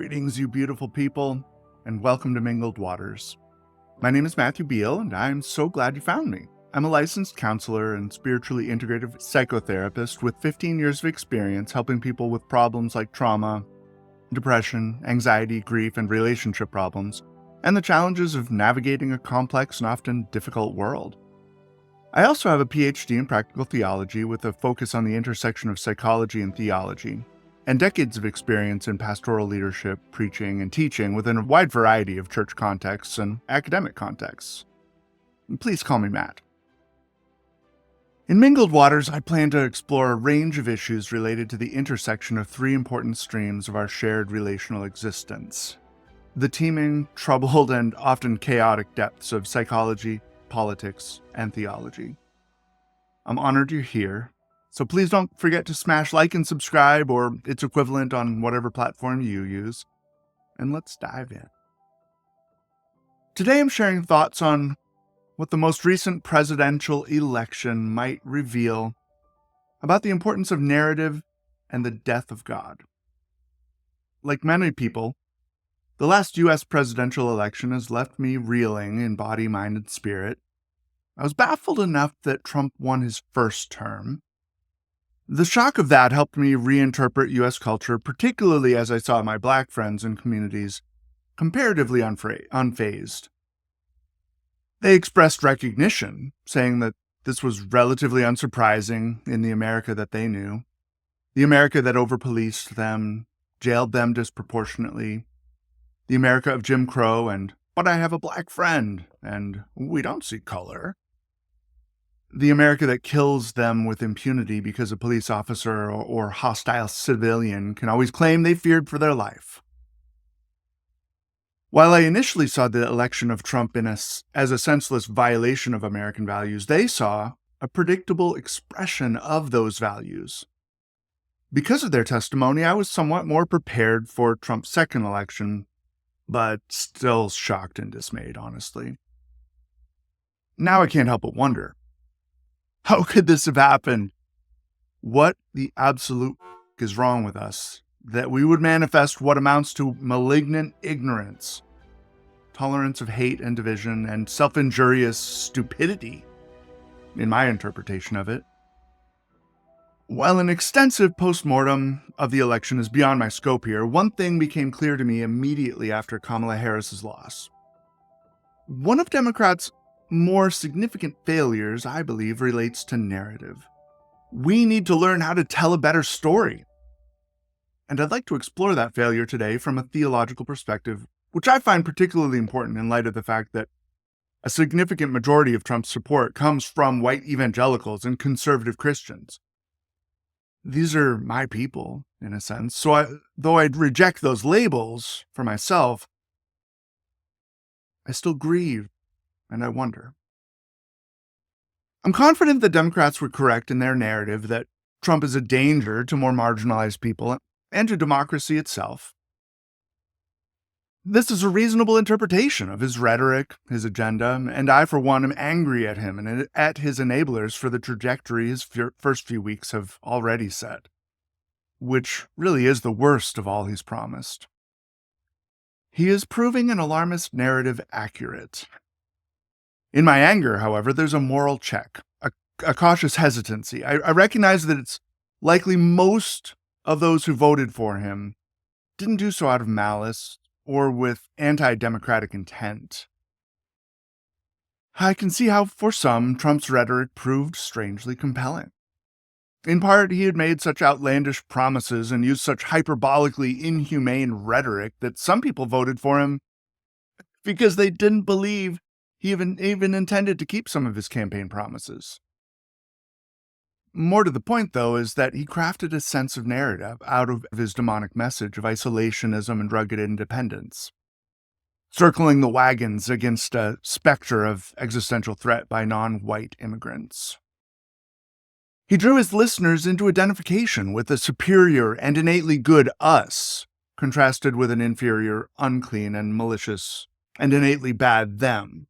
Greetings, you beautiful people, and welcome to Mingled Waters. My name is Matthew Beal, and I'm so glad you found me. I'm a licensed counselor and spiritually integrative psychotherapist with 15 years of experience helping people with problems like trauma, depression, anxiety, grief, and relationship problems, and the challenges of navigating a complex and often difficult world. I also have a PhD in practical theology with a focus on the intersection of psychology and theology, and decades of experience in pastoral leadership, preaching, and teaching within a wide variety of church contexts and academic contexts. Please call me Matt. In Mingled Waters, I plan to explore a range of issues related to the intersection of three important streams of our shared relational existence: the teeming, troubled, and often chaotic depths of psychology, politics, and theology. I'm honored you're here, so please don't forget to smash like and subscribe or its equivalent on whatever platform you use, and let's dive in. Today I'm sharing thoughts on what the most recent presidential election might reveal about the importance of narrative and the death of God. Like many people, the last U.S. presidential election has left me reeling in body, mind, and spirit. I was baffled enough that Trump won his first term. The shock of that helped me reinterpret U.S. culture, particularly as I saw my Black friends and communities comparatively unfazed. They expressed recognition, saying that this was relatively unsurprising in the America that they knew, the America that overpoliced them, jailed them disproportionately, the America of Jim Crow and "but I have a Black friend" and "we don't see color." The America that kills them with impunity because a police officer or hostile civilian can always claim they feared for their life. While I initially saw the election of Trump as a senseless violation of American values, they saw a predictable expression of those values. Because of their testimony, I was somewhat more prepared for Trump's second election, but still shocked and dismayed, honestly. Now I can't help but wonder, how could this have happened? What the absolute is wrong with us that we would manifest what amounts to malignant ignorance, tolerance of hate and division, and self-injurious stupidity, in my interpretation of it? While an extensive postmortem of the election is beyond my scope here, one thing became clear to me immediately after Kamala Harris's loss. One of Democrats' more significant failures, I believe, relates to narrative. We need to learn how to tell a better story. And I'd like to explore that failure today from a theological perspective, which I find particularly important in light of the fact that a significant majority of Trump's support comes from white evangelicals and conservative Christians. These are my people, in a sense, so though I'd reject those labels for myself, I still grieve. And I wonder. I'm confident the Democrats were correct in their narrative that Trump is a danger to more marginalized people and to democracy itself. This is a reasonable interpretation of his rhetoric, his agenda, and I, for one, am angry at him and at his enablers for the trajectory his first few weeks have already set, which really is the worst of all he's promised. He is proving an alarmist narrative accurate. In my anger, however, there's a moral check, a cautious hesitancy. I recognize that it's likely most of those who voted for him didn't do so out of malice or with anti-democratic intent. I can see how, for some, Trump's rhetoric proved strangely compelling. In part, he had made such outlandish promises and used such hyperbolically inhumane rhetoric that some people voted for him because they didn't believe he even intended to keep some of his campaign promises. More to the point, though, is that he crafted a sense of narrative out of his demonic message of isolationism and rugged independence, circling the wagons against a specter of existential threat by non-white immigrants. He drew his listeners into identification with a superior and innately good us, contrasted with an inferior, unclean, and malicious, and innately bad them.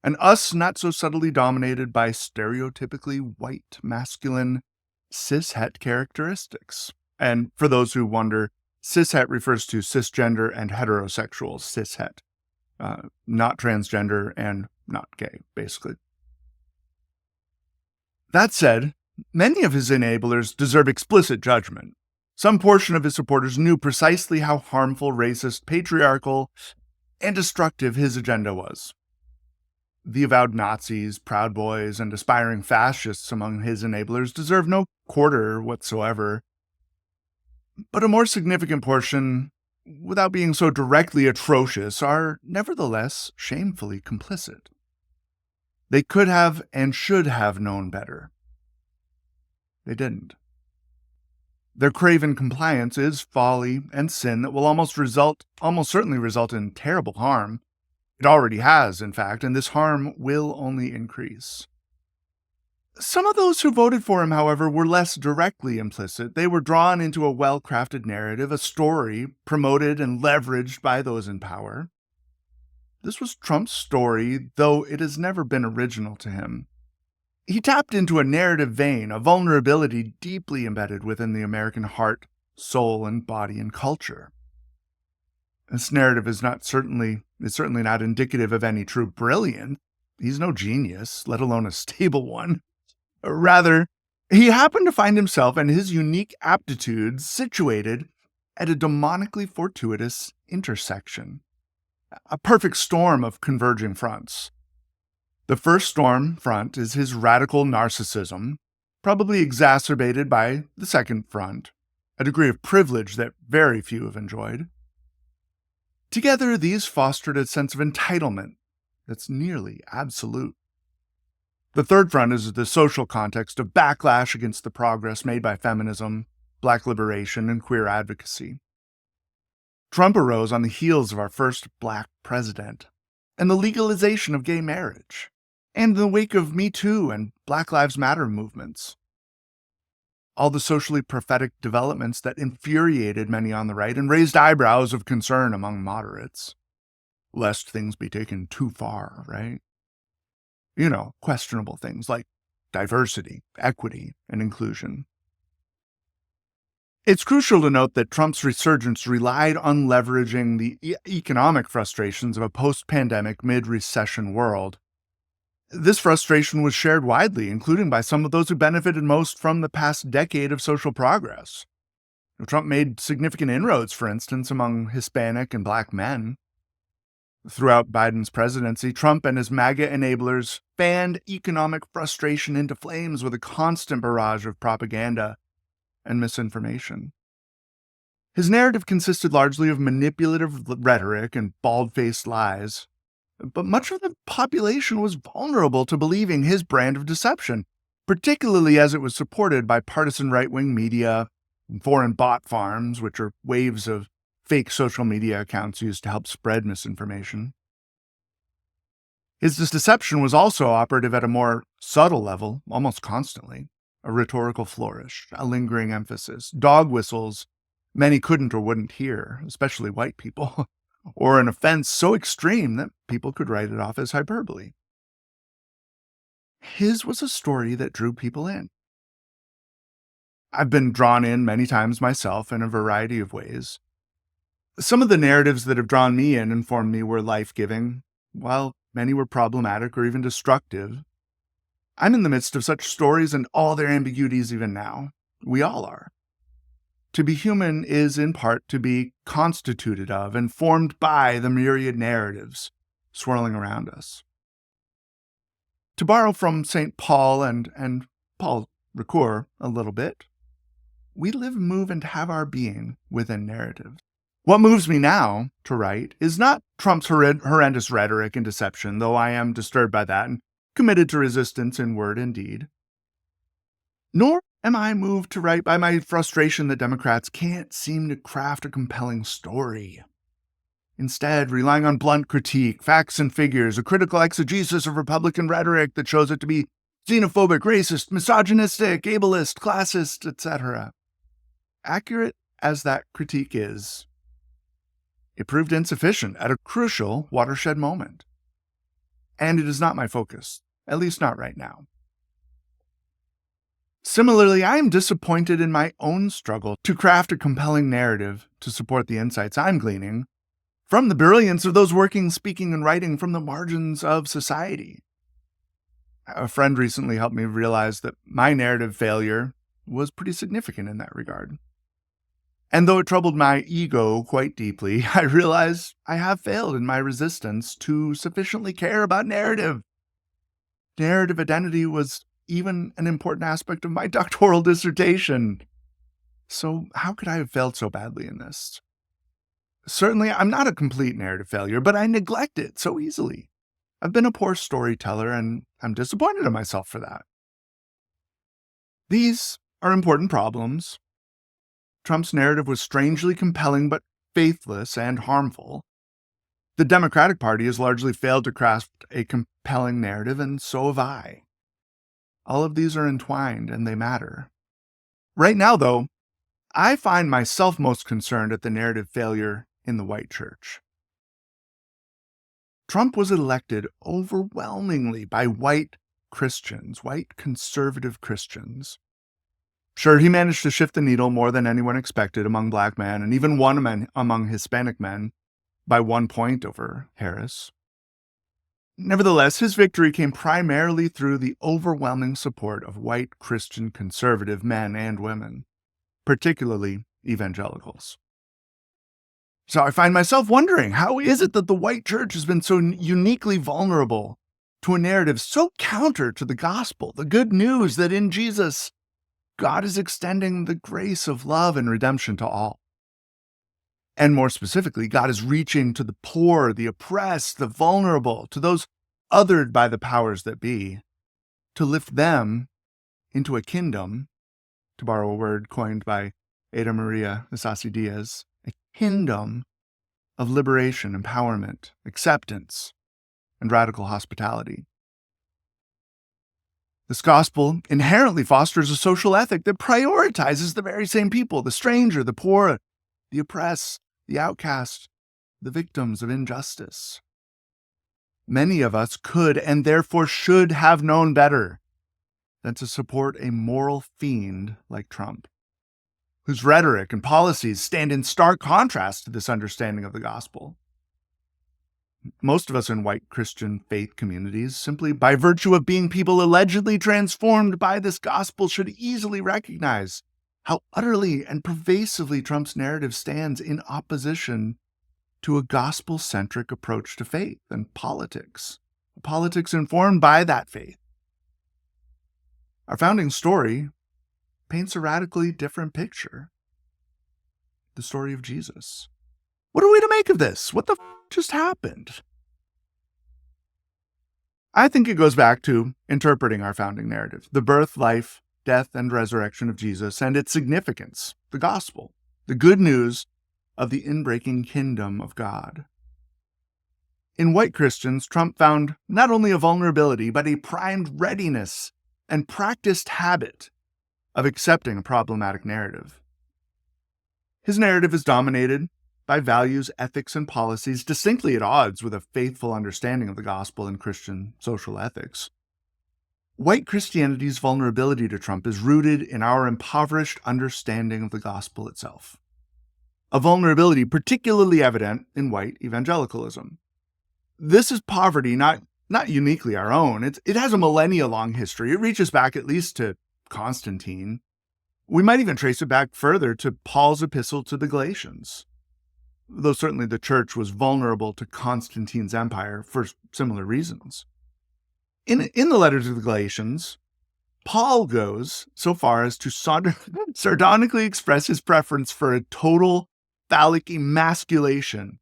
An us not so subtly dominated by stereotypically white, masculine, cis-het characteristics. And for those who wonder, Cishet refers to cisgender and heterosexuals, cishet, not transgender and not gay, basically. That said, many of his enablers deserve explicit judgment. Some portion of his supporters knew precisely how harmful, racist, patriarchal, and destructive his agenda was. The avowed Nazis, Proud Boys, and aspiring fascists among his enablers deserve no quarter whatsoever. But a more significant portion, without being so directly atrocious, are nevertheless shamefully complicit. They could have and should have known better. They didn't. Their craven compliance is folly and sin that will almost certainly result in terrible harm. It already has, in fact, and this harm will only increase. Some of those who voted for him, however, were less directly implicit. They were drawn into a well-crafted narrative, a story promoted and leveraged by those in power. This was Trump's story, though it has never been original to him. He tapped into a narrative vein, a vulnerability deeply embedded within the American heart, soul, and body and culture. This narrative is certainly not indicative of any true brilliance. He's no genius, let alone a stable one. Rather, he happened to find himself and his unique aptitudes situated at a demonically fortuitous intersection, a perfect storm of converging fronts. The first storm front is his radical narcissism, probably exacerbated by the second front, a degree of privilege that very few have enjoyed. Together, these fostered a sense of entitlement that's nearly absolute. The third front is the social context of backlash against the progress made by feminism, Black liberation, and queer advocacy. Trump arose on the heels of our first Black president and the legalization of gay marriage, and in the wake of Me Too and Black Lives Matter movements. All the socially prophetic developments that infuriated many on the right and raised eyebrows of concern among moderates. Lest things be taken too far, right? Questionable things like diversity, equity, and inclusion. It's crucial to note that Trump's resurgence relied on leveraging the economic frustrations of a post-pandemic, mid-recession world. This frustration was shared widely, including by some of those who benefited most from the past decade of social progress. Trump made significant inroads, for instance, among Hispanic and Black men. Throughout Biden's presidency, Trump and his MAGA enablers fanned economic frustration into flames with a constant barrage of propaganda and misinformation. His narrative consisted largely of manipulative rhetoric and bald-faced lies, but much of the population was vulnerable to believing his brand of deception, particularly as it was supported by partisan right-wing media and foreign bot farms, which are waves of fake social media accounts used to help spread misinformation. His deception was also operative at a more subtle level, almost constantly. A rhetorical flourish, a lingering emphasis, dog whistles many couldn't or wouldn't hear, especially white people, or an offense so extreme that people could write it off as hyperbole. His was a story that drew people in. I've been drawn in many times myself in a variety of ways. Some of the narratives that have drawn me in and informed me were life-giving, while many were problematic or even destructive. I'm in the midst of such stories and all their ambiguities even now. We all are. To be human is, in part, to be constituted of and formed by the myriad narratives swirling around us. To borrow from St. Paul and Paul Ricoeur a little bit, we live, move, and have our being within narratives. What moves me now to write is not Trump's horrendous rhetoric and deception, though I am disturbed by that and committed to resistance in word and deed. Nor am I moved to write by my frustration that Democrats can't seem to craft a compelling story. Instead, relying on blunt critique, facts and figures, a critical exegesis of Republican rhetoric that shows it to be xenophobic, racist, misogynistic, ableist, classist, etc. Accurate as that critique is, it proved insufficient at a crucial watershed moment. And it is not my focus, at least not right now. Similarly, I am disappointed in my own struggle to craft a compelling narrative to support the insights I'm gleaning from the brilliance of those working, speaking, and writing from the margins of society. A friend recently helped me realize that my narrative failure was pretty significant in that regard. And though it troubled my ego quite deeply, I realize I have failed in my resistance to sufficiently care about narrative. Narrative identity was even an important aspect of my doctoral dissertation. So, how could I have failed so badly in this? Certainly, I'm not a complete narrative failure, but I neglect it so easily. I've been a poor storyteller, and I'm disappointed in myself for that. These are important problems. Trump's narrative was strangely compelling but faithless and harmful. The Democratic Party has largely failed to craft a compelling narrative, and so have I. All of these are entwined, and they matter. Right now, though, I find myself most concerned at the narrative failure in the white church. Trump was elected overwhelmingly by white Christians, white conservative Christians. Sure, he managed to shift the needle more than anyone expected among black men, and even won among Hispanic men by 1 point over Harris. Nevertheless, his victory came primarily through the overwhelming support of white Christian conservative men and women, particularly evangelicals. So I find myself wondering, how is it that the white church has been so uniquely vulnerable to a narrative so counter to the gospel, the good news that in Jesus, God is extending the grace of love and redemption to all? And more specifically, God is reaching to the poor, the oppressed, the vulnerable, to those othered by the powers that be, to lift them into a kingdom, to borrow a word coined by Ada Maria Isasi Diaz, a kingdom of liberation, empowerment, acceptance, and radical hospitality. This gospel inherently fosters a social ethic that prioritizes the very same people, the stranger, the poor, the oppressed, the outcast, the victims of injustice. Many of us could and therefore should have known better than to support a moral fiend like Trump, whose rhetoric and policies stand in stark contrast to this understanding of the gospel. Most of us in white Christian faith communities, simply by virtue of being people allegedly transformed by this gospel, should easily recognize how utterly and pervasively Trump's narrative stands in opposition to a gospel-centric approach to faith and politics informed by that faith. Our founding story paints a radically different picture. The story of Jesus. What are we to make of this? What the just happened? I think it goes back to interpreting our founding narrative, the birth, life, death, and resurrection of Jesus, and its significance, the gospel, the good news of the inbreaking kingdom of God. In white Christians, Trump found not only a vulnerability, but a primed readiness and practiced habit of accepting a problematic narrative. His narrative is dominated by values, ethics, and policies distinctly at odds with a faithful understanding of the gospel and Christian social ethics. White Christianity's vulnerability to Trump is rooted in our impoverished understanding of the gospel itself, a vulnerability particularly evident in white evangelicalism. This is poverty not uniquely our own. It has a millennia-long history. It reaches back at least to Constantine. We might even trace it back further to Paul's epistle to the Galatians, though certainly the church was vulnerable to Constantine's empire for similar reasons. In the letter to the Galatians, Paul goes so far as to sardonically express his preference for a total phallic emasculation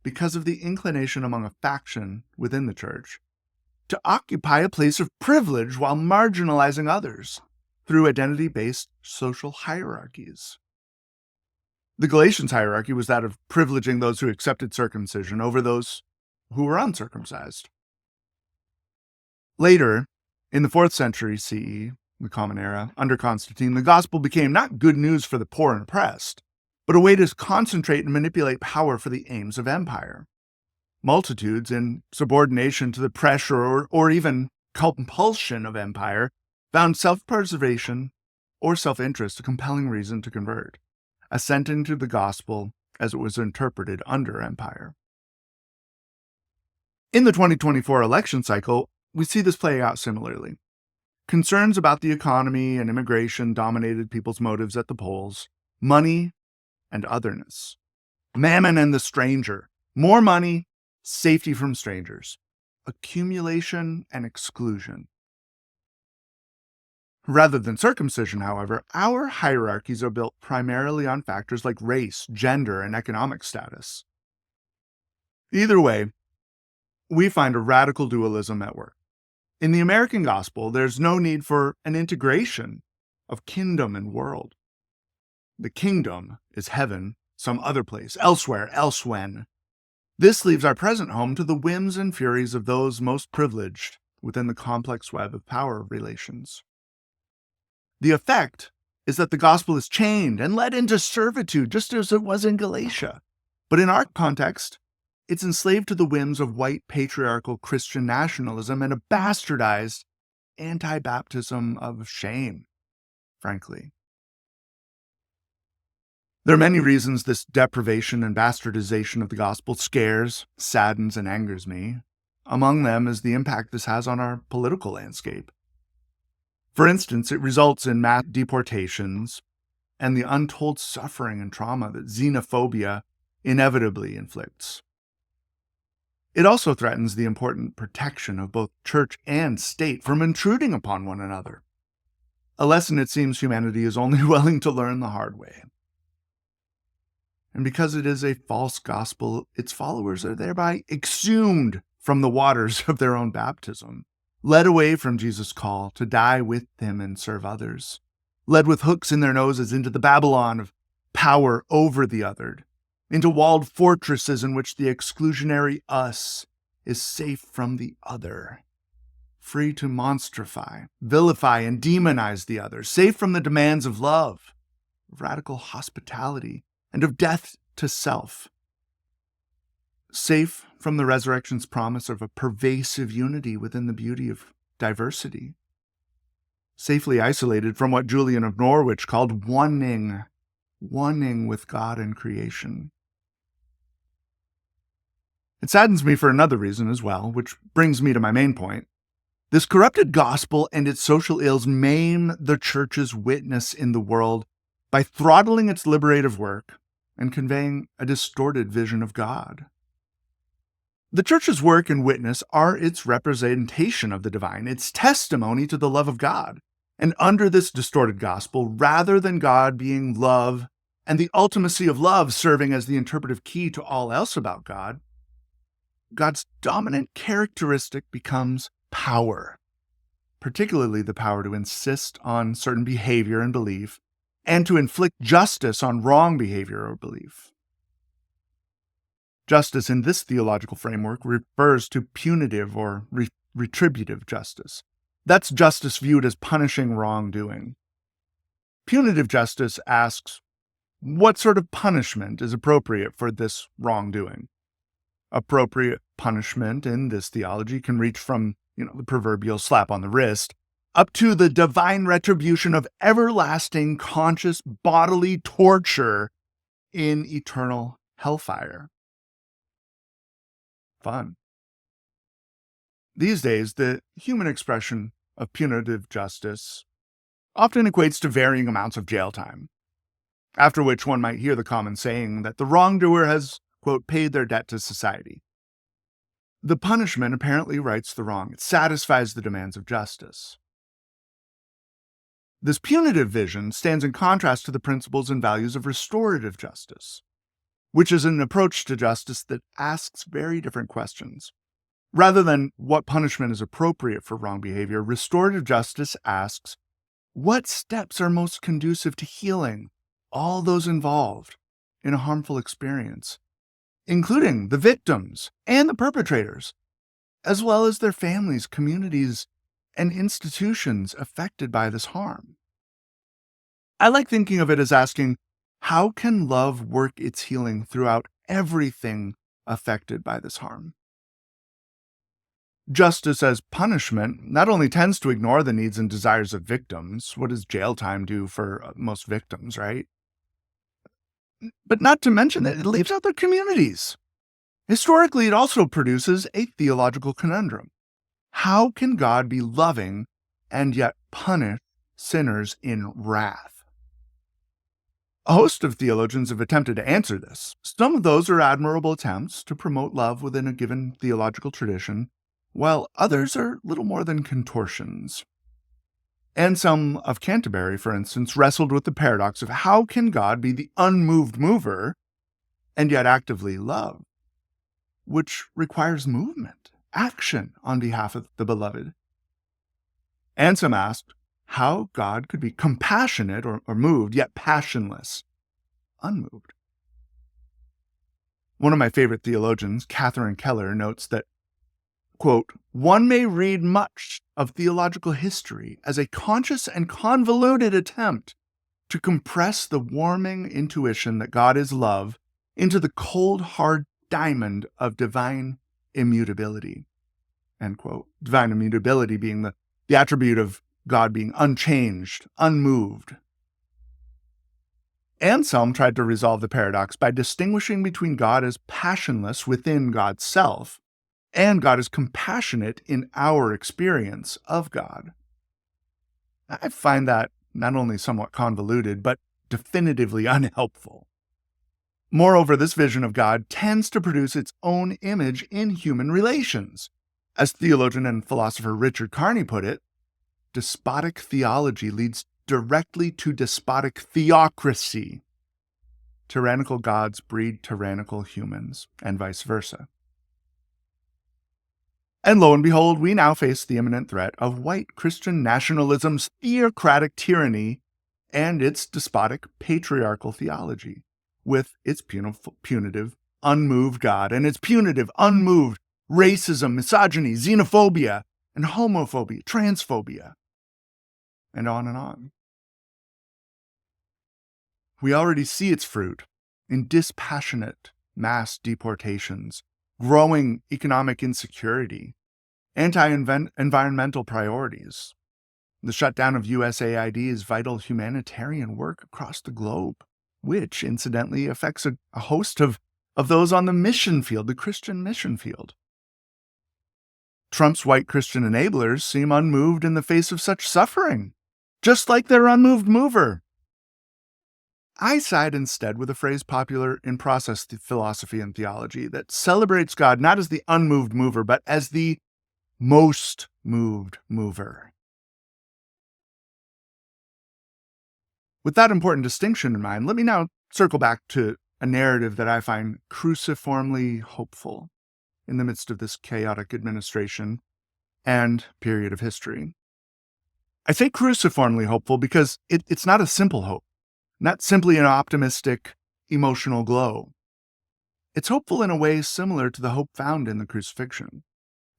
because of the inclination among a faction within the church to occupy a place of privilege while marginalizing others through identity-based social hierarchies. The Galatians' hierarchy was that of privileging those who accepted circumcision over those who were uncircumcised. Later, in the 4th century CE, the Common Era, under Constantine, the gospel became not good news for the poor and oppressed, but a way to concentrate and manipulate power for the aims of empire. Multitudes, in subordination to the pressure or even compulsion of empire, found self-preservation or self-interest a compelling reason to convert, assenting to the gospel as it was interpreted under empire. In the 2024 election cycle, we see this play out similarly. Concerns about the economy and immigration dominated people's motives at the polls. Money and otherness. Mammon and the stranger. More money, safety from strangers. Accumulation and exclusion. Rather than circumcision, however, our hierarchies are built primarily on factors like race, gender, and economic status. Either way, we find a radical dualism at work. In the American gospel, there's no need for an integration of kingdom and world. The kingdom is heaven, some other place, elsewhere, elsewhen. This leaves our present home to the whims and furies of those most privileged within the complex web of power relations. The effect is that the gospel is chained and led into servitude, just as it was in Galatia. But in our context, it's enslaved to the whims of white patriarchal Christian nationalism and a bastardized anti-baptism of shame, frankly. There are many reasons this deprivation and bastardization of the gospel scares, saddens, and angers me. Among them is the impact this has on our political landscape. For instance, it results in mass deportations and the untold suffering and trauma that xenophobia inevitably inflicts. It also threatens the important protection of both church and state from intruding upon one another, a lesson it seems humanity is only willing to learn the hard way. And because it is a false gospel, its followers are thereby exhumed from the waters of their own baptism, led away from Jesus' call to die with him and serve others, led with hooks in their noses into the Babylon of power over the othered, into walled fortresses in which the exclusionary us is safe from the other, free to monstrify, vilify, and demonize the other, safe from the demands of love, of radical hospitality, and of death to self, safe from the resurrection's promise of a pervasive unity within the beauty of diversity, safely isolated from what Julian of Norwich called oneing with God and creation. It saddens me for another reason as well, which brings me to my main point. This corrupted gospel and its social ills maim the church's witness in the world by throttling its liberative work and conveying a distorted vision of God. The church's work and witness are its representation of the divine, its testimony to the love of God. And under this distorted gospel, rather than God being love and the ultimacy of love serving as the interpretive key to all else about God, God's dominant characteristic becomes power, particularly the power to insist on certain behavior and belief, and to inflict justice on wrong behavior or belief. Justice in this theological framework refers to punitive or retributive justice. That's justice viewed as punishing wrongdoing. Punitive justice asks, what sort of punishment is appropriate for this wrongdoing? Appropriate punishment in this theology can reach from, the proverbial slap on the wrist, up to the divine retribution of everlasting conscious bodily torture in eternal hellfire. Fun. These days, the human expression of punitive justice often equates to varying amounts of jail time, after which one might hear the common saying that the wrongdoer has, quote, paid their debt to society. The punishment apparently rights the wrong. It satisfies the demands of justice. This punitive vision stands in contrast to the principles and values of restorative justice, which is an approach to justice that asks very different questions. Rather than what punishment is appropriate for wrong behavior, restorative justice asks, what steps are most conducive to healing all those involved in a harmful experience, including the victims and the perpetrators, as well as their families, communities, and institutions affected by this harm? I like thinking of it as asking, how can love work its healing throughout everything affected by this harm? Justice as punishment not only tends to ignore the needs and desires of victims. What does jail time do for most victims, right? But not to mention that it leaves out their communities. Historically, it also produces a theological conundrum. How can God be loving and yet punish sinners in wrath? A host of theologians have attempted to answer this. Some of those are admirable attempts to promote love within a given theological tradition, while others are little more than contortions. Anselm of Canterbury, for instance, wrestled with the paradox of how can God be the unmoved mover and yet actively love, which requires movement, action on behalf of the beloved. Anselm asked how God could be compassionate or moved, yet passionless, unmoved. One of my favorite theologians, Catherine Keller, notes that, quote, one may read much of theological history as a conscious and convoluted attempt to compress the warming intuition that God is love into the cold, hard diamond of divine immutability, end quote. Divine immutability being the attribute of God being unchanged, unmoved. Anselm tried to resolve the paradox by distinguishing between God as passionless within God's self and God is compassionate in our experience of God. I find that not only somewhat convoluted, but definitively unhelpful. Moreover, this vision of God tends to produce its own image in human relations. As theologian and philosopher Richard Carney put it, despotic theology leads directly to despotic theocracy. Tyrannical gods breed tyrannical humans, and vice versa. And lo and behold, we now face the imminent threat of white Christian nationalism's theocratic tyranny and its despotic patriarchal theology, with its punitive, unmoved God and its punitive, unmoved racism, misogyny, xenophobia, and homophobia, transphobia, and on and on. We already see its fruit in dispassionate mass deportations, growing economic insecurity, anti-environmental priorities, the shutdown of USAID's vital humanitarian work across the globe, which incidentally affects a host of those on the mission field, the Christian mission field. Trump's white Christian enablers seem unmoved in the face of such suffering, just like their unmoved mover. I side instead with a phrase popular in process philosophy and theology that celebrates God not as the unmoved mover, but as the most moved mover. With that important distinction in mind, let me now circle back to a narrative that I find cruciformly hopeful in the midst of this chaotic administration and period of history. I say cruciformly hopeful because it's not a simple hope, not simply an optimistic, emotional glow. It's hopeful in a way similar to the hope found in the crucifixion.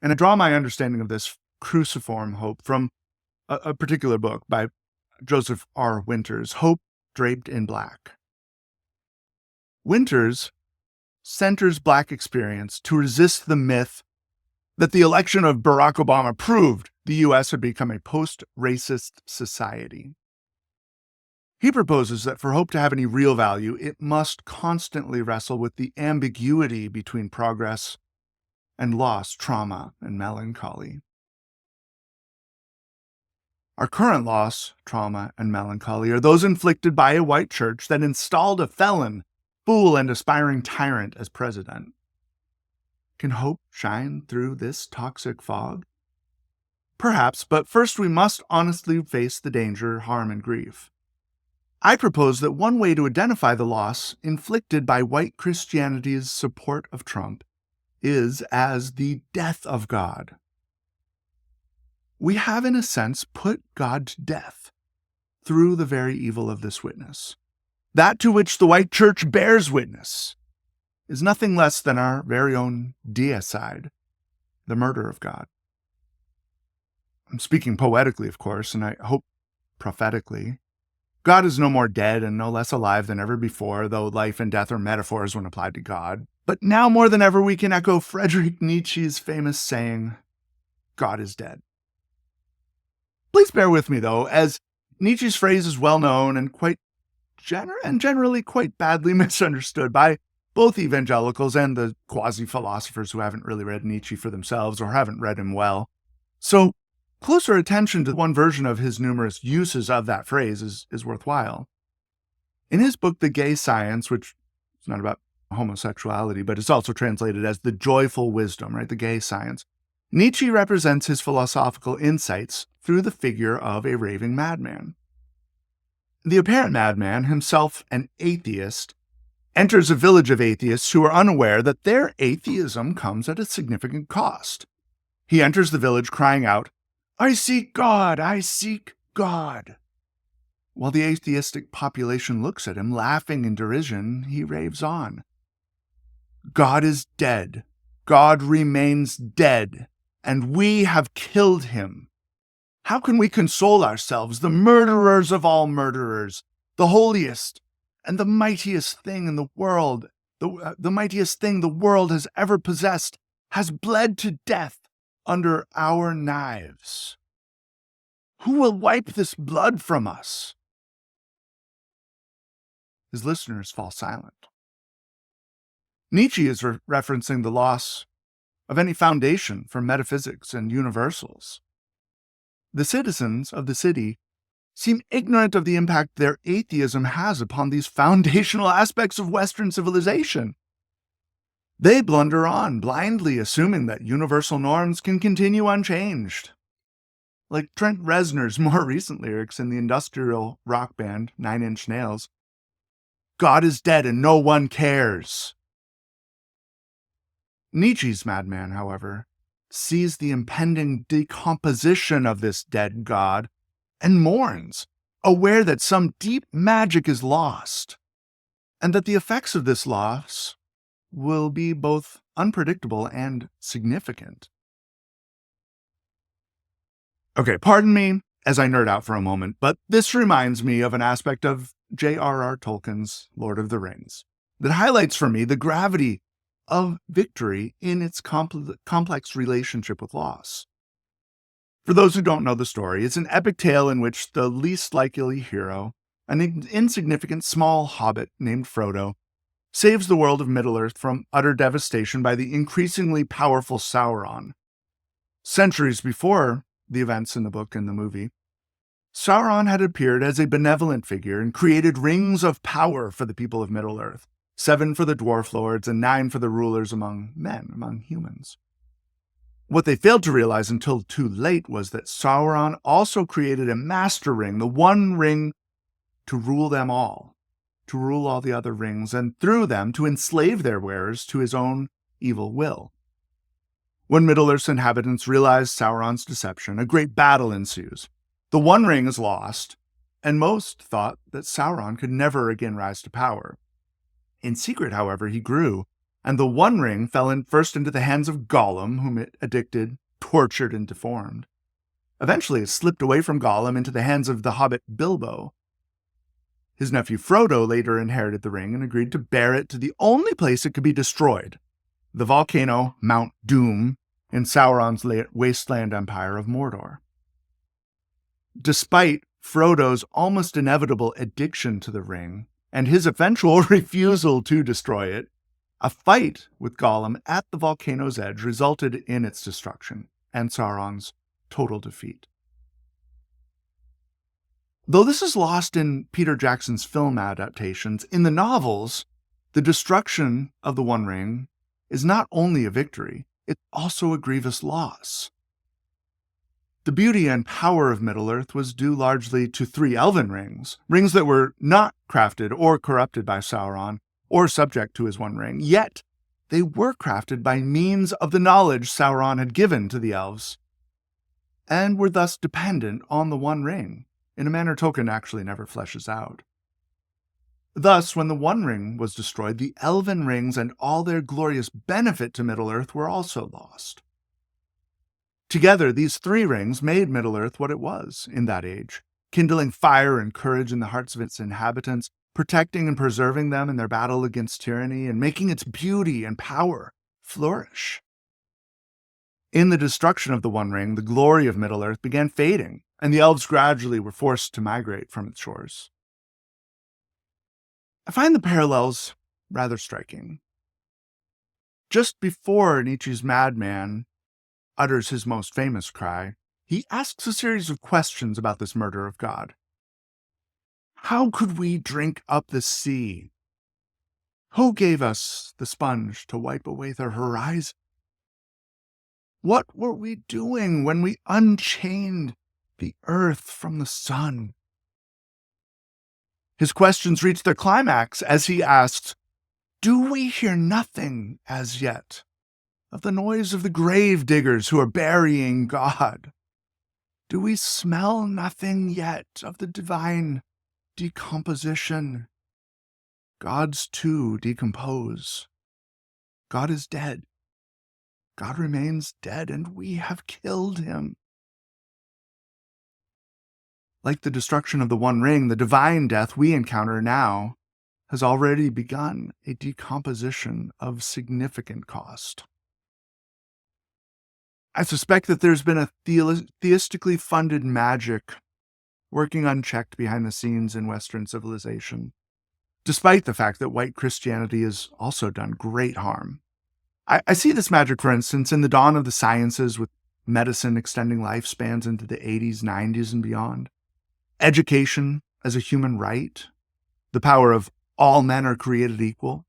And I draw my understanding of this cruciform hope from a particular book by Joseph R. Winters, Hope Draped in Black. Winters centers Black experience to resist the myth that the election of Barack Obama proved the U.S. had become a post-racist society. He proposes that for hope to have any real value, it must constantly wrestle with the ambiguity between progress and loss, trauma, and melancholy. Our current loss, trauma, and melancholy are those inflicted by a white church that installed a felon, fool, and aspiring tyrant as president. Can hope shine through this toxic fog? Perhaps, but first we must honestly face the danger, harm, and grief. I propose that one way to identify the loss inflicted by white Christianity's support of Trump is as the death of God. We have, in a sense, put God to death through the very evil of this witness. That to which the white church bears witness is nothing less than our very own deicide, the murder of God. I'm speaking poetically, of course, and I hope prophetically. God is no more dead and no less alive than ever before, though life and death are metaphors when applied to God. But now more than ever, we can echo Friedrich Nietzsche's famous saying, God is dead. Please bear with me, though, as Nietzsche's phrase is well known and generally quite badly misunderstood by both evangelicals and the quasi-philosophers who haven't really read Nietzsche for themselves or haven't read him well. So closer attention to one version of his numerous uses of that phrase is worthwhile. In his book, The Gay Science, which is not about homosexuality, but it's also translated as The Joyful Wisdom, right? The Gay Science. Nietzsche represents his philosophical insights through the figure of a raving madman. The apparent madman, himself an atheist, enters a village of atheists who are unaware that their atheism comes at a significant cost. He enters the village crying out, "I seek God! I seek God!" While the atheistic population looks at him, laughing in derision, he raves on. "God is dead. God remains dead, and we have killed him. How can we console ourselves, the murderers of all murderers, the holiest and the mightiest thing in the world, the mightiest thing the world has ever possessed, has bled to death under our knives? Who will wipe this blood from us?" His listeners fall silent. Nietzsche is referencing the loss of any foundation for metaphysics and universals. The citizens of the city seem ignorant of the impact their atheism has upon these foundational aspects of Western civilization. They blunder on, blindly assuming that universal norms can continue unchanged. Like Trent Reznor's more recent lyrics in the industrial rock band 9 Inch Nails, "God is dead and no one cares." Nietzsche's madman, however, sees the impending decomposition of this dead God and mourns, aware that some deep magic is lost, and that the effects of this loss will be both unpredictable and significant. Okay, pardon me as I nerd out for a moment, but this reminds me of an aspect of J.R.R. Tolkien's Lord of the Rings that highlights for me the gravity of victory in its complex relationship with loss. For those who don't know the story, it's an epic tale in which the least likely hero, an insignificant small hobbit named Frodo, saves the world of Middle-earth from utter devastation by the increasingly powerful Sauron. Centuries before the events in the book and the movie, Sauron had appeared as a benevolent figure and created rings of power for the people of Middle-earth, 7 for the dwarf lords and 9 for the rulers among men, among humans. What they failed to realize until too late was that Sauron also created a master ring, the one ring to rule them all, to rule all the other rings, and through them to enslave their wearers to his own evil will. When Middle-earth's inhabitants realize Sauron's deception, a great battle ensues. The One Ring is lost, and most thought that Sauron could never again rise to power. In secret, however, he grew, and the One Ring fell first into the hands of Gollum, whom it addicted, tortured, and deformed. Eventually, it slipped away from Gollum into the hands of the hobbit Bilbo. His nephew Frodo later inherited the ring and agreed to bear it to the only place it could be destroyed, the volcano Mount Doom in Sauron's wasteland empire of Mordor. Despite Frodo's almost inevitable addiction to the ring and his eventual refusal to destroy it, a fight with Gollum at the volcano's edge resulted in its destruction and Sauron's total defeat. Though this is lost in Peter Jackson's film adaptations, in the novels, the destruction of the One Ring is not only a victory, it's also a grievous loss. The beauty and power of Middle-earth was due largely to 3 elven rings that were not crafted or corrupted by Sauron or subject to his One Ring, yet they were crafted by means of the knowledge Sauron had given to the elves, and were thus dependent on the One Ring, in a manner Tolkien actually never fleshes out. Thus, when the One Ring was destroyed, the elven rings and all their glorious benefit to Middle-earth were also lost. Together, these 3 rings made Middle-earth what it was in that age, kindling fire and courage in the hearts of its inhabitants, protecting and preserving them in their battle against tyranny, and making its beauty and power flourish. In the destruction of the One Ring, the glory of Middle-earth began fading, and the elves gradually were forced to migrate from its shores. I find the parallels rather striking. Just before Nietzsche's madman utters his most famous cry, he asks a series of questions about this murder of God. How could we drink up the sea? Who gave us the sponge to wipe away the horizon? What were we doing when we unchained the earth from the sun? His questions reach their climax as he asks, do we hear nothing as yet of the noise of the grave diggers who are burying God? Do we smell nothing yet of the divine decomposition? Gods too decompose. God is dead. God remains dead, and we have killed him. Like the destruction of the One Ring, the divine death we encounter now has already begun a decomposition of significant cost. I suspect that there's been a theistically funded magic working unchecked behind the scenes in Western civilization, despite the fact that white Christianity has also done great harm. I see this magic, for instance, in the dawn of the sciences, with medicine extending lifespans into the 80s, 90s, and beyond. Education as a human right, the power of all men are created equal,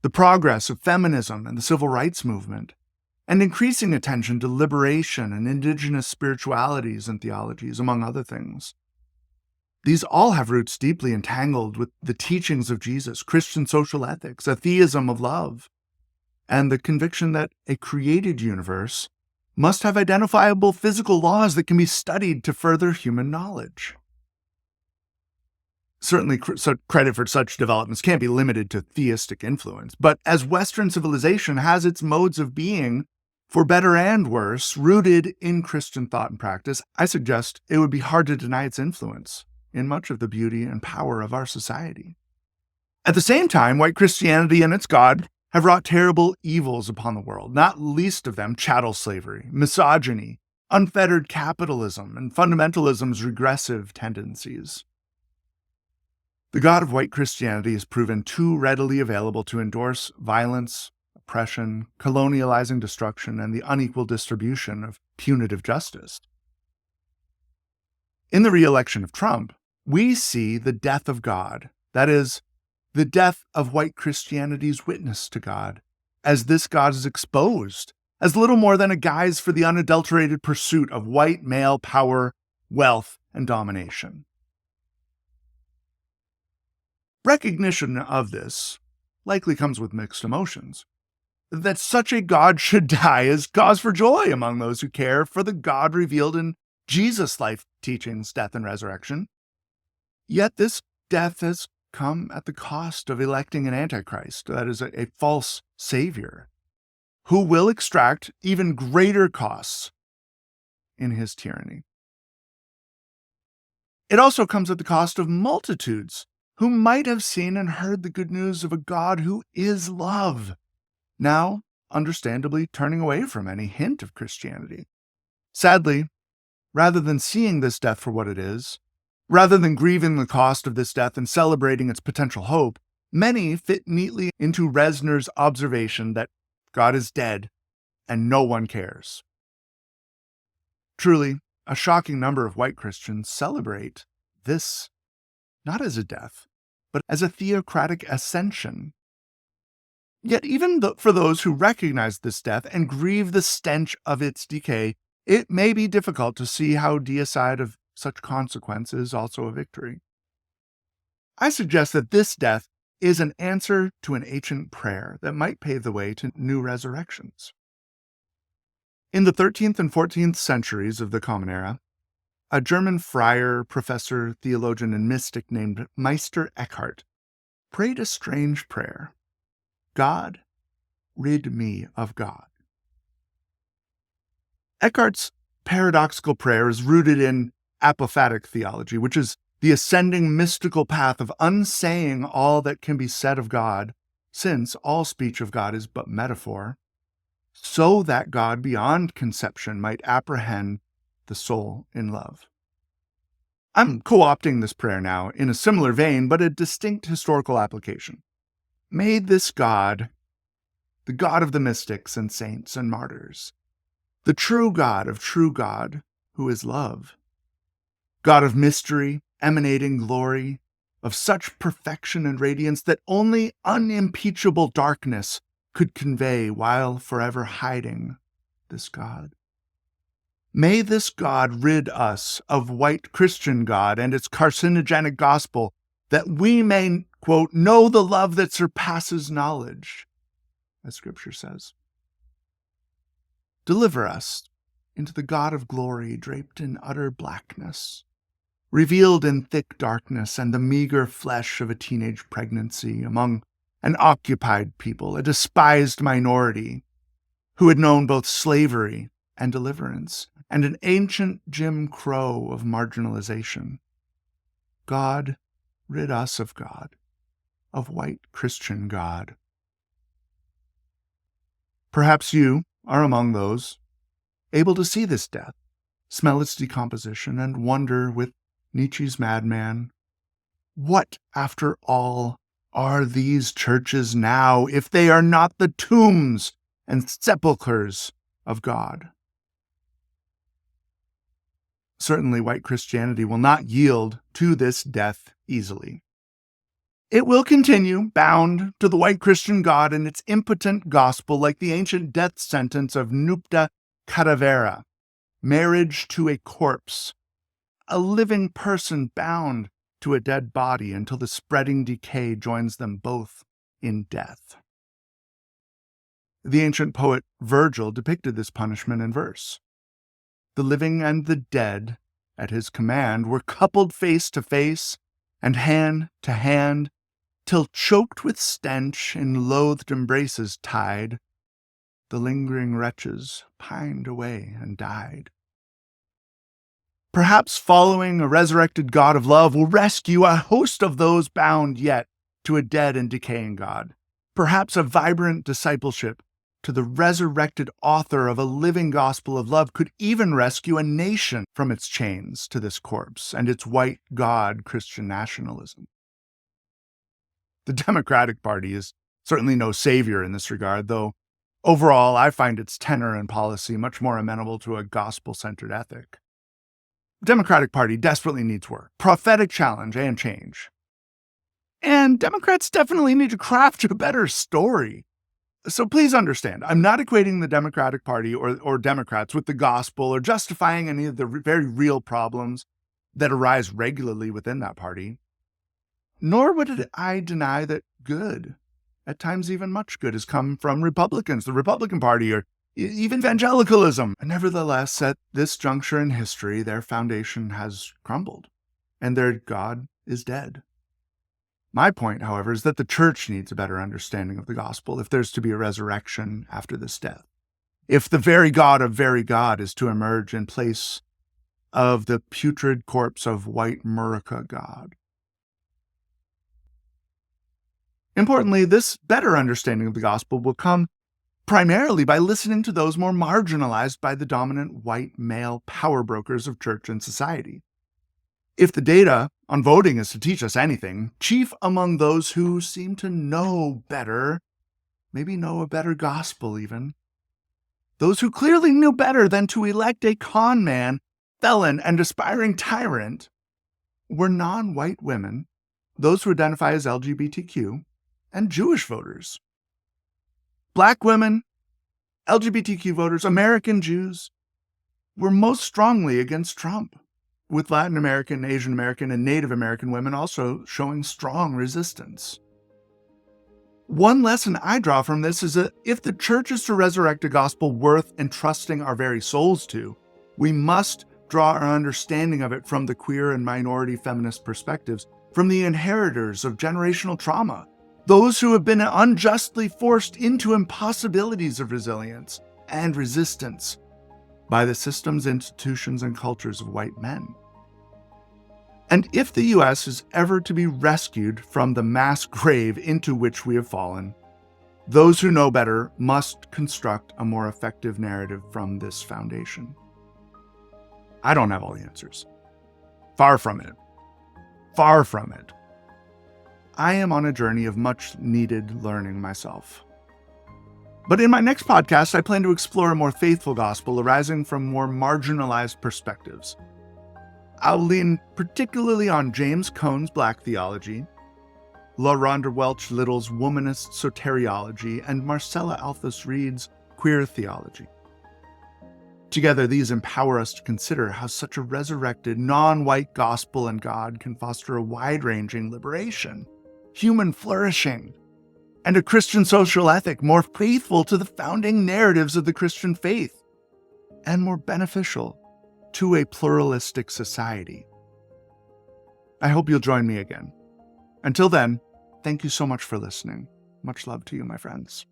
the progress of feminism and the civil rights movement, and increasing attention to liberation and indigenous spiritualities and theologies, among other things. These all have roots deeply entangled with the teachings of Jesus, Christian social ethics, a theism of love, and the conviction that a created universe must have identifiable physical laws that can be studied to further human knowledge. Certainly, credit for such developments can't be limited to theistic influence, but as Western civilization has its modes of being, for better and worse, rooted in Christian thought and practice, I suggest it would be hard to deny its influence in much of the beauty and power of our society. At the same time, white Christianity and its God have wrought terrible evils upon the world, not least of them chattel slavery, misogyny, unfettered capitalism, and fundamentalism's regressive tendencies. The God of white Christianity has proven too readily available to endorse violence, oppression, colonializing destruction, and the unequal distribution of punitive justice. In the re-election of Trump, we see the death of God, that is, the death of white Christianity's witness to God, as this God is exposed as little more than a guise for the unadulterated pursuit of white male power, wealth, and domination. Recognition of this likely comes with mixed emotions. That such a God should die is cause for joy among those who care for the God revealed in Jesus' life teachings, death, and resurrection. Yet this death has come at the cost of electing an antichrist, that is, a false savior, who will extract even greater costs in his tyranny. It also comes at the cost of multitudes who might have seen and heard the good news of a God who is love, now understandably turning away from any hint of Christianity. Sadly, rather than seeing this death for what it is, rather than grieving the cost of this death and celebrating its potential hope, many fit neatly into Resner's observation that God is dead and no one cares. Truly, a shocking number of white Christians celebrate this not as a death, but as a theocratic ascension. Yet even for those who recognize this death and grieve the stench of its decay, it may be difficult to see how deicide of such consequence is also a victory. I suggest that this death is an answer to an ancient prayer that might pave the way to new resurrections. In the 13th and 14th centuries of the Common Era, a German friar, professor, theologian, and mystic named Meister Eckhart prayed a strange prayer: God, rid me of God. Eckhart's paradoxical prayer is rooted in apophatic theology, which is the ascending mystical path of unsaying all that can be said of God, since all speech of God is but metaphor, so that God beyond conception might apprehend the soul in love. I'm co-opting this prayer now in a similar vein, but a distinct historical application. May this God, the God of the mystics and saints and martyrs, the true God of true God, who is love, God of mystery, emanating glory, of such perfection and radiance that only unimpeachable darkness could convey while forever hiding this God. May this God rid us of white Christian God and its carcinogenic gospel, that we may, quote, know the love that surpasses knowledge, as Scripture says. Deliver us into the God of glory draped in utter blackness, revealed in thick darkness and the meager flesh of a teenage pregnancy among an occupied people, a despised minority who had known both slavery and deliverance, and an ancient Jim Crow of marginalization. God, rid us of God, of white Christian God. Perhaps you are among those able to see this death, smell its decomposition, and wonder with Nietzsche's madman, what, after all, are these churches now if they are not the tombs and sepulchres of God? Certainly, white Christianity will not yield to this death easily. It will continue bound to the white Christian God and its impotent gospel like the ancient death sentence of nupta cadavera, marriage to a corpse, a living person bound to a dead body until the spreading decay joins them both in death. The ancient poet Virgil depicted this punishment in verse. The living and the dead, at his command, were coupled face to face and hand to hand, till choked with stench in loathed embraces tied, the lingering wretches pined away and died. Perhaps following a resurrected God of love will rescue a host of those bound yet to a dead and decaying God. Perhaps a vibrant discipleship to the resurrected author of a living gospel of love could even rescue a nation from its chains to this corpse and its white God Christian nationalism. The Democratic Party is certainly no savior in this regard, though overall I find its tenor and policy much more amenable to a gospel-centered ethic. The Democratic Party desperately needs work, prophetic challenge, and change. And Democrats definitely need to craft a better story. So please understand, I'm not equating the Democratic Party or Democrats with the gospel or justifying any of the very real problems that arise regularly within that party. Nor would I deny that good, at times even much good, has come from Republicans, the Republican Party, or even evangelicalism. Nevertheless, at this juncture in history, their foundation has crumbled, and their God is dead. My point, however, is that the church needs a better understanding of the gospel if there's to be a resurrection after this death. If the very God of very God is to emerge in place of the putrid corpse of white Murica God. Importantly, this better understanding of the gospel will come primarily by listening to those more marginalized by the dominant white male power brokers of church and society. If the data on voting is to teach us anything, chief among those who seem to know better, maybe know a better gospel even, those who clearly knew better than to elect a con man, felon, and aspiring tyrant, were non-white women, those who identify as LGBTQ, and Jewish voters. Black women, LGBTQ voters, American Jews, were most strongly against Trump, with Latin American, Asian American, and Native American women also showing strong resistance. One lesson I draw from this is that if the church is to resurrect a gospel worth entrusting our very souls to, we must draw our understanding of it from the queer and minority feminist perspectives, from the inheritors of generational trauma, those who have been unjustly forced into impossibilities of resilience and resistance by the systems, institutions, and cultures of white men. And if the U.S. is ever to be rescued from the mass grave into which we have fallen, Those who know better must construct a more effective narrative from this foundation. I don't have all the answers. Far from it. Far from it. I am on a journey of much needed learning myself. But in my next podcast, I plan to explore a more faithful gospel arising from more marginalized perspectives. I'll lean particularly on James Cone's Black theology, LaRhonda Welch Little's womanist soteriology, and Marcella Alphas Reed's queer theology. Together, these empower us to consider how such a resurrected, non-white gospel and God can foster a wide-ranging liberation, human flourishing, and a Christian social ethic more faithful to the founding narratives of the Christian faith, and more beneficial to a pluralistic society. I hope you'll join me again. Until then, thank you so much for listening. Much love to you, my friends.